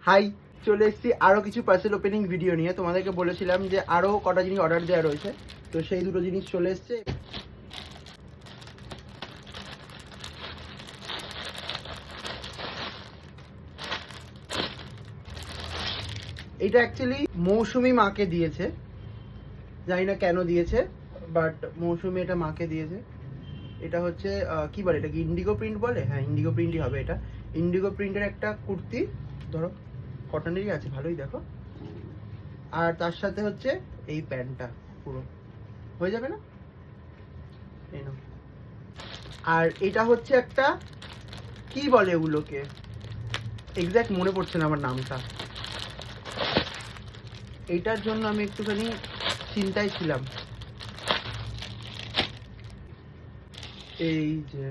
High, চলে এসেছি আরও কিছু পার্সেল ওপেনিং ভিডিও নিয়ে। তোমাদেরকে বলেছিলাম যে আরও কটা জিনিস অর্ডার দেওয়া রয়েছে, তো সেই দুটো জিনিস চলে এসছে। এটা অ্যাকচুয়ালি মৌসুমি মাকে দিয়েছে, জানি না কেন দিয়েছে, বাট মৌসুমি এটা মাকে দিয়েছে। এটা হচ্ছে কি বলে, এটা কি ইন্ডিগো প্রিন্ট বলে? হ্যাঁ, ইন্ডিগো প্রিন্টই হবে। এটা ইন্ডিগো প্রিন্টের একটা কুর্তি, ধরো কটনেরই আছে, ভালোই দেখো। আর তার সাথে হচ্ছে এই প্যান্টটা পুরো হয়ে যাবে না? এই নাও। আর এটা হচ্ছে একটা কি বলে ওগুলোকে, এক্স্যাক্ট মনে পড়ছে না আমার নামটা। এইটার জন্য আমি একটুখানি চিন্তায় ছিলাম। এই যে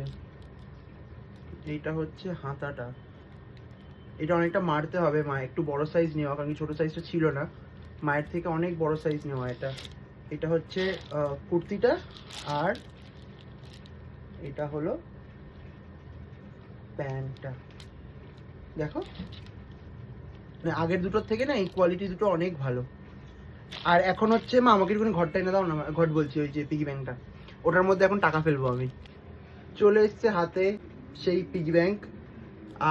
এইটা হচ্ছে হাতাটা, এটা অনেকটা মারতে হবে। মা একটু বড় সাইজ নেওয়া, কারণ ছোট সাইজটা ছিল না, মায়ের থেকে অনেক বড় সাইজ নেওয়া এটা। এটা হচ্ছে কুর্তিটা, আর এটা হলো প্যান্টটা। দেখো, মানে আগের দুটোর থেকে না এই কোয়ালিটি দুটো অনেক ভালো। আর এখন হচ্ছে মা আমাকে একটুখানি ঘরটা এনে দাও না, ঘট বলছি, ওই যে পিগি ব্যাংকটা, ওটার মধ্যে এখন টাকা ফেলবো আমি। চলে এসছে হাতে সেই পিগি ব্যাংক,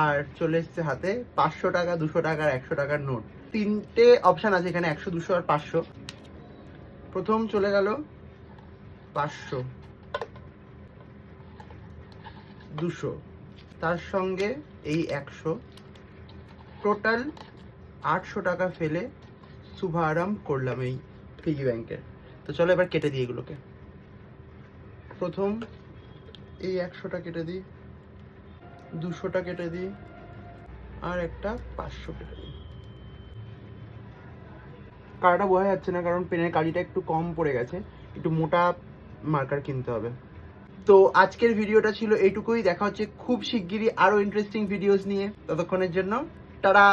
আর চলে এসছে হাতে 500 টাকা, 200 টাকা আর 100 টাকার নোট। তিনটে অপশান আছে এখানে, 100, 200 আর 500। প্রথম চলে গেল 500, 200, তার সঙ্গে এই 100, টোটাল 800 টাকা ফেলে শুভ আরাম করলাম এই পিগি ব্যাংকে। তো চলো এবার কেটে দিই এগুলোকে। প্রথম এই 100টা কেটে দিই, 200টা কেটে দিই, আর একটা 500 কেটে দিই। কালারটা বোঝা যাচ্ছে না কারণ পেনের কালিটা একটু কম পড়ে গেছে, একটু মোটা মার্কার কিনতে হবে। তো আজকের ভিডিওটা ছিল এইটুকুই। দেখা হচ্ছে খুব শিগগিরই আরো ইন্টারেস্টিং ভিডিওস নিয়ে। ততক্ষণের জন্য টাটা।